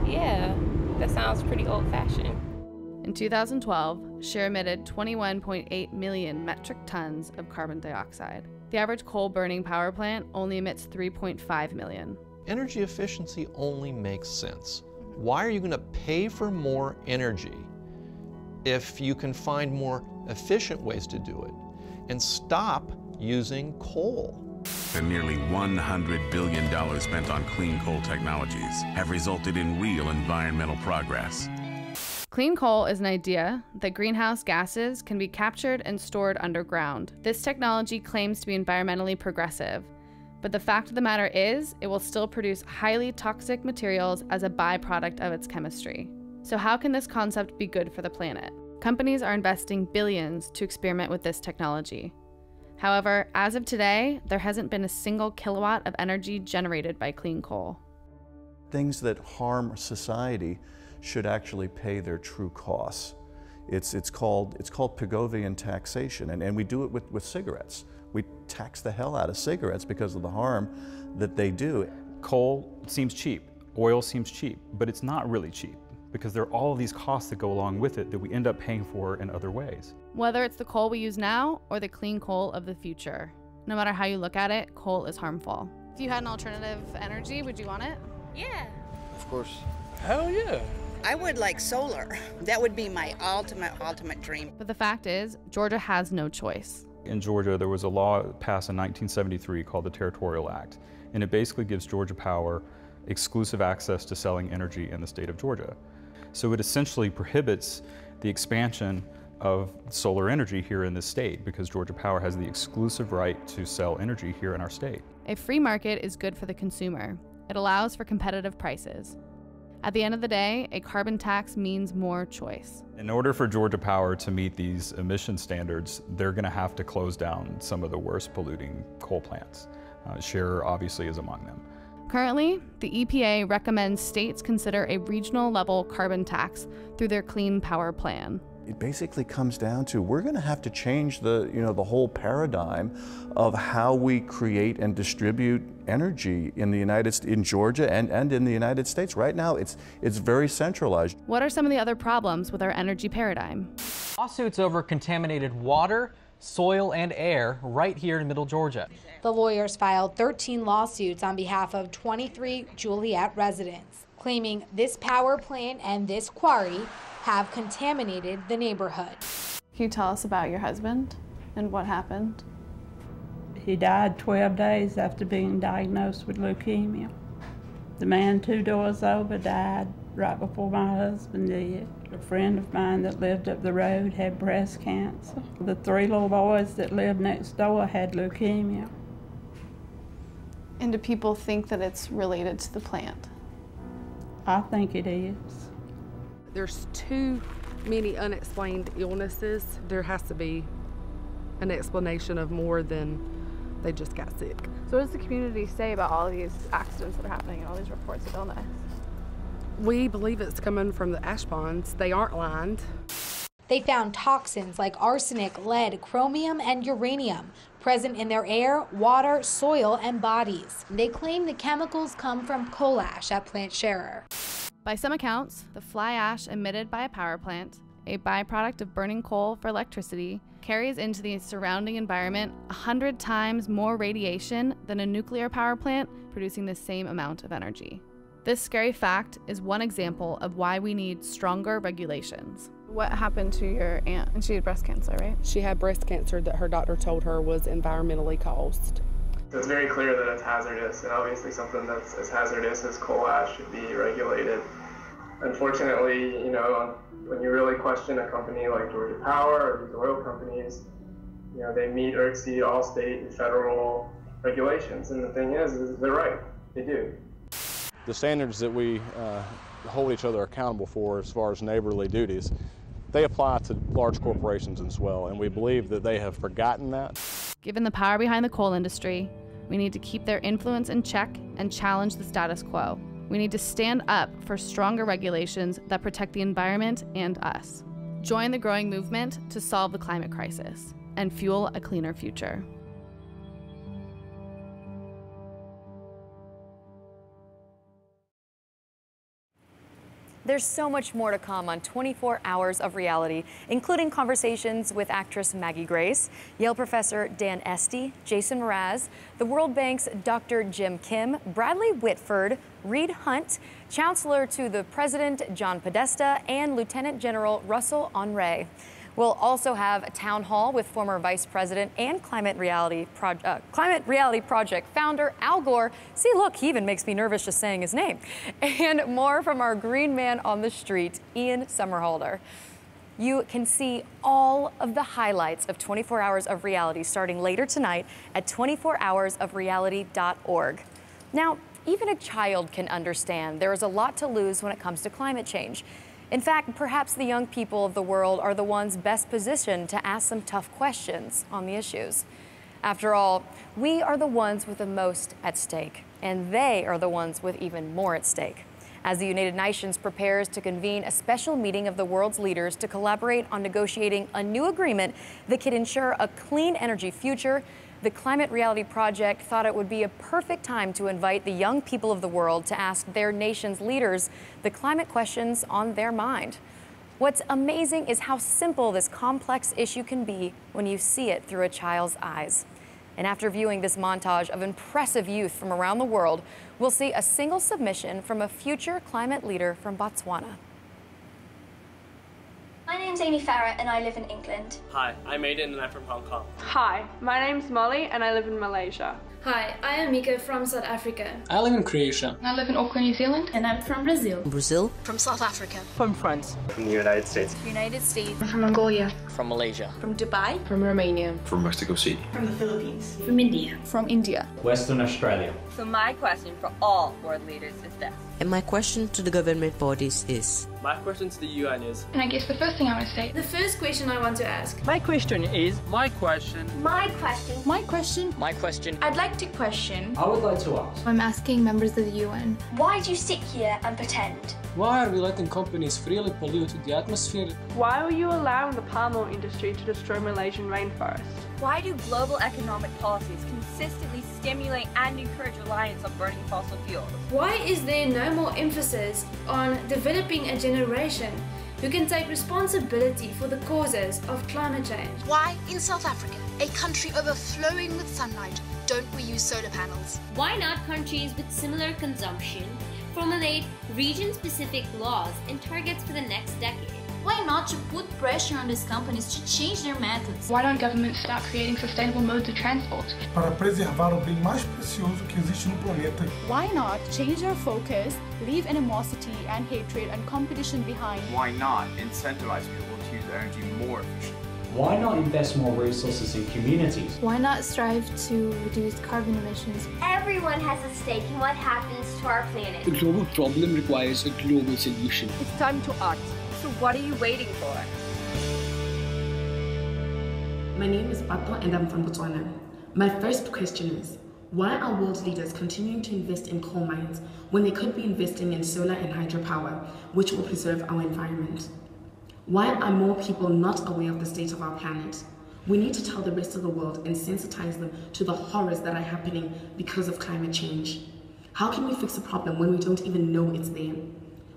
[SPEAKER 14] Yeah, that sounds pretty old-fashioned.
[SPEAKER 11] In 2012, Schreider emitted 21.8 million metric tons of carbon dioxide. The average coal-burning power plant only emits 3.5 million.
[SPEAKER 15] Energy efficiency only makes sense. Why are you going to pay for more energy if you can find more efficient ways to do it and stop using coal?
[SPEAKER 16] The nearly $100 billion spent on clean coal technologies have resulted in real environmental progress.
[SPEAKER 11] Clean coal is an idea that greenhouse gases can be captured and stored underground. This technology claims to be environmentally progressive, but the fact of the matter is, it will still produce highly toxic materials as a byproduct of its chemistry. So how can this concept be good for the planet? Companies are investing billions to experiment with this technology. However, as of today, there hasn't been a single kilowatt of energy generated by clean coal.
[SPEAKER 17] Things that harm society should actually pay their true costs. It's called Pigovian taxation, and we do it with cigarettes. We tax the hell out of cigarettes because of the harm that they do.
[SPEAKER 18] Coal seems cheap, oil seems cheap, but it's not really cheap because there are all of these costs that go along with it that we end up paying for in other ways.
[SPEAKER 11] Whether it's the coal we use now or the clean coal of the future, no matter how you look at it, coal is harmful. If you had an alternative energy, would you want it?
[SPEAKER 14] Yeah.
[SPEAKER 19] Of course.
[SPEAKER 20] Hell yeah.
[SPEAKER 21] I would like solar. That would be my ultimate dream.
[SPEAKER 11] But the fact is, Georgia has no choice.
[SPEAKER 18] In Georgia, there was a law passed in 1973 called the Territorial Act, and it basically gives Georgia Power exclusive access to selling energy in the state of Georgia. So it essentially prohibits the expansion of solar energy here in this state because Georgia Power has the exclusive right to sell energy here in our state.
[SPEAKER 11] A free market is good for the consumer. It allows for competitive prices. At the end of the day, a carbon tax means more choice.
[SPEAKER 18] In order for Georgia Power to meet these emission standards, they're going to have to close down some of the worst polluting coal plants. Scherer obviously is among them.
[SPEAKER 11] Currently, the EPA recommends states consider a regional level carbon tax through their Clean Power Plan.
[SPEAKER 17] It basically comes down to we're going to have to change the whole paradigm of how we create and distribute energy in Georgia and in the United States. Right now, it's very centralized.
[SPEAKER 11] What are some of the other problems with our energy paradigm?
[SPEAKER 22] Lawsuits over contaminated water, soil, and air right here in Middle Georgia.
[SPEAKER 23] The lawyers filed 13 lawsuits on behalf of 23 Juliet residents, claiming this power plant and this quarry have contaminated the neighborhood.
[SPEAKER 11] Can you tell us about your husband and what happened?
[SPEAKER 24] He died 12 days after being diagnosed with leukemia. The man 2 doors over died right before my husband did. A friend of mine that lived up the road had breast cancer. The 3 little boys that lived next door had leukemia.
[SPEAKER 11] And do people think that it's related to the plant?
[SPEAKER 24] I think it is.
[SPEAKER 25] There's too many unexplained illnesses. There has to be an explanation of more than they just got sick.
[SPEAKER 11] So what does the community say about all these accidents that are happening and all these reports of illness?
[SPEAKER 25] We believe it's coming from the ash ponds. They aren't lined.
[SPEAKER 23] They found toxins like arsenic, lead, chromium, and uranium present in their air, water, soil, and bodies. They claim the chemicals come from coal ash at Plant Scherer.
[SPEAKER 11] By some accounts, the fly ash emitted by a power plant, a byproduct of burning coal for electricity, carries into the surrounding environment 100 times more radiation than a nuclear power plant producing the same amount of energy. This scary fact is one example of why we need stronger regulations. What happened to your aunt? And she had breast cancer, right?
[SPEAKER 25] She had breast cancer that her doctor told her was environmentally caused.
[SPEAKER 26] It's very clear that it's hazardous, and obviously something that's as hazardous as coal ash should be regulated. Unfortunately, when you really question a company like Georgia Power or these oil companies, they meet or exceed all state and federal regulations. And the thing is they're right, they do.
[SPEAKER 13] The standards that we hold each other accountable for as far as neighborly duties, they apply to large corporations as well, and we believe that they have forgotten that.
[SPEAKER 11] Given the power behind the coal industry, we need to keep their influence in check and challenge the status quo. We need to stand up for stronger regulations that protect the environment and us. Join the growing movement to solve the climate crisis and fuel a cleaner future.
[SPEAKER 3] There's so much more to come on 24 Hours of Reality, including conversations with actress Maggie Grace, Yale professor Dan Esty, Jason Mraz, the World Bank's Dr. Jim Kim, Bradley Whitford, Reed Hunt, Chancellor to the President John Podesta, and Lieutenant General Russell Honore. We'll also have a town hall with former Vice President and Climate Reality Project founder Al Gore. See, look, he even makes me nervous just saying his name. And more from our green man on the street, Ian Somerhalder. You can see all of the highlights of 24 Hours of Reality starting later tonight at 24hoursofreality.org. Now, even a child can understand there is a lot to lose when it comes to climate change. In fact, perhaps the young people of the world are the ones best positioned to ask some tough questions on the issues. After all, we are the ones with the most at stake, and they are the ones with even more at stake. as the United Nations prepares to convene a special meeting of the world's leaders to collaborate on negotiating a new agreement that could ensure a clean energy future. The Climate Reality Project thought it would be a perfect time to invite the young people of the world to ask their nation's leaders the climate questions on their mind. What's amazing is how simple this complex issue can be when you see it through a child's eyes. And after viewing this montage of impressive youth from around the world, we'll see a single submission from a future climate leader from Botswana.
[SPEAKER 1] My name's Amy Farrah and I live in England.
[SPEAKER 2] Hi, I'm Aiden and I'm from Hong Kong.
[SPEAKER 4] Hi, my name's Molly and I live in Malaysia.
[SPEAKER 5] Hi, I am Mika from South Africa.
[SPEAKER 2] I live in Croatia.
[SPEAKER 5] I live in Auckland, New Zealand. And I'm from Brazil.
[SPEAKER 19] Brazil.
[SPEAKER 1] From South Africa.
[SPEAKER 2] From France. From the United States.
[SPEAKER 1] United States.
[SPEAKER 5] From Mongolia.
[SPEAKER 2] From Malaysia.
[SPEAKER 1] From Dubai.
[SPEAKER 5] From Romania.
[SPEAKER 2] From Mexico City.
[SPEAKER 5] From the Philippines. From India.
[SPEAKER 19] From India.
[SPEAKER 2] Western Australia.
[SPEAKER 20] So my question for all world leaders is this.
[SPEAKER 19] And my question to the government bodies is...
[SPEAKER 2] My question to the UN is...
[SPEAKER 5] And I guess the first thing I want to say... The first question I want to ask...
[SPEAKER 2] My question is... My question...
[SPEAKER 1] My question...
[SPEAKER 19] My question...
[SPEAKER 2] My question...
[SPEAKER 5] I'd like to question...
[SPEAKER 2] I would like to ask...
[SPEAKER 5] I'm asking members of the UN...
[SPEAKER 1] Why do you sit here and pretend?
[SPEAKER 2] Why are we letting companies freely pollute the atmosphere?
[SPEAKER 4] Why are you allowing the palm oil industry to destroy Malaysian rainforests?
[SPEAKER 20] Why do global economic policies consistently stimulate and encourage reliance on burning fossil fuels?
[SPEAKER 5] Why is there no more emphasis on developing a generation who can take responsibility for the causes of climate change?
[SPEAKER 27] Why, in South Africa, a country overflowing with sunlight, don't we use solar panels?
[SPEAKER 28] Why not countries with similar consumption formulate region-specific laws and targets for the next decade?
[SPEAKER 27] Why not to put pressure on these companies to change their methods?
[SPEAKER 5] Why don't governments start creating sustainable modes of transport?
[SPEAKER 29] Para preservar o bem mais precioso que existe no planeta.
[SPEAKER 30] Why not change our focus, leave animosity and hatred and competition behind?
[SPEAKER 31] Why not incentivize people to use energy more efficiently?
[SPEAKER 32] Why not invest more resources in communities?
[SPEAKER 5] Why not strive to reduce carbon emissions?
[SPEAKER 1] Everyone has a stake in what happens to our planet.
[SPEAKER 2] The global problem requires a global solution.
[SPEAKER 4] It's time to act. So what are you waiting for?
[SPEAKER 33] My name is Pato and I'm from Botswana. My first question is, why are world leaders continuing to invest in coal mines when they could be investing in solar and hydropower, which will preserve our environment? Why are more people not aware of the state of our planet? We need to tell the rest of the world and sensitize them to the horrors that are happening because of climate change. How can we fix a problem when we don't even know it's there?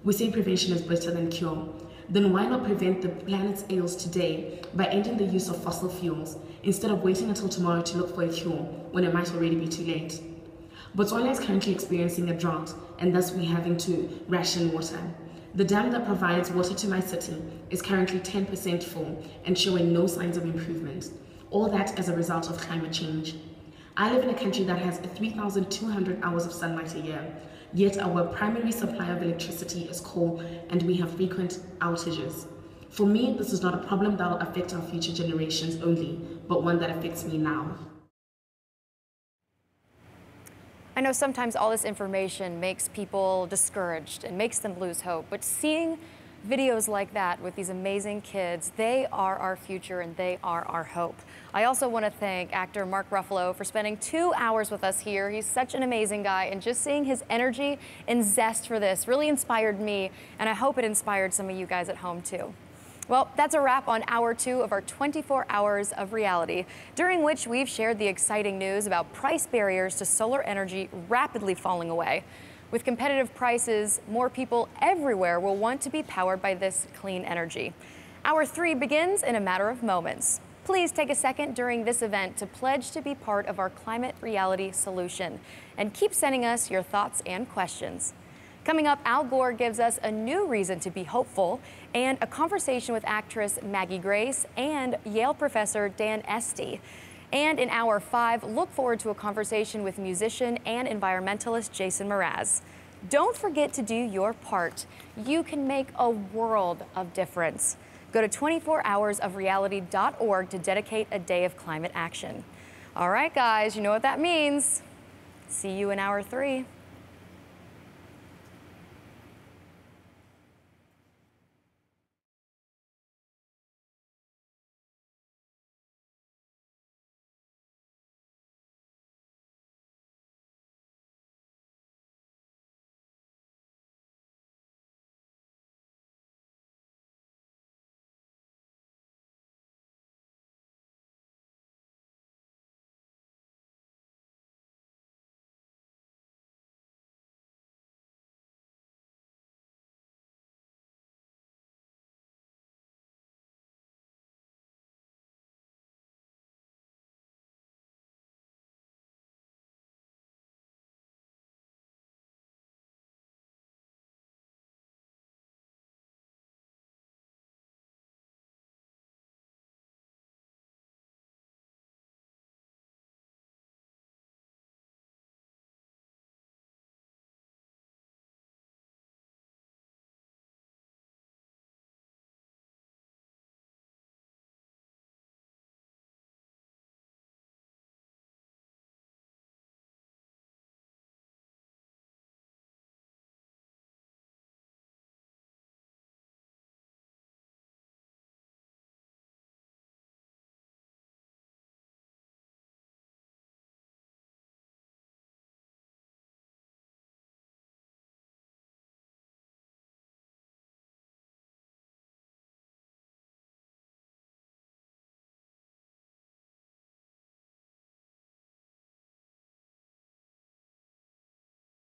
[SPEAKER 33] We say prevention is better than cure. Then why not prevent the planet's ills today by ending the use of fossil fuels instead of waiting until tomorrow to look for a cure when it might already be too late? Botswana is currently experiencing a drought and thus we're having to ration water. The dam that provides water to my city is currently 10% full and showing no signs of improvement. All that as a result of climate change. I live in a country that has 3,200 hours of sunlight a year, yet our primary supply of electricity is coal and we have frequent outages. For me, this is not a problem that will affect our future generations only, but one that affects me now.
[SPEAKER 3] I know sometimes all this information makes people discouraged and makes them lose hope, but seeing videos like that with these amazing kids, they are our future and they are our hope. I also want to thank actor Mark Ruffalo for spending 2 hours with us here. He's such an amazing guy, and just seeing his energy and zest for this really inspired me, and I hope it inspired some of you guys at home too. Well, that's a wrap on hour 2 of our 24 hours of reality, during which we've shared the exciting news about price barriers to solar energy rapidly falling away. With competitive prices, more people everywhere will want to be powered by this clean energy. Hour 3 begins in a matter of moments. Please take a second during this event to pledge to be part of our climate reality solution, and keep sending us your thoughts and questions. Coming up, Al Gore gives us a new reason to be hopeful, and a conversation with actress Maggie Grace and Yale professor Dan Esty. And in hour 5, look forward to a conversation with musician and environmentalist Jason Mraz. Don't forget to do your part. You can make a world of difference. Go to 24hoursofreality.org to dedicate a day of climate action. All right, guys, you know what that means. See you in hour 3.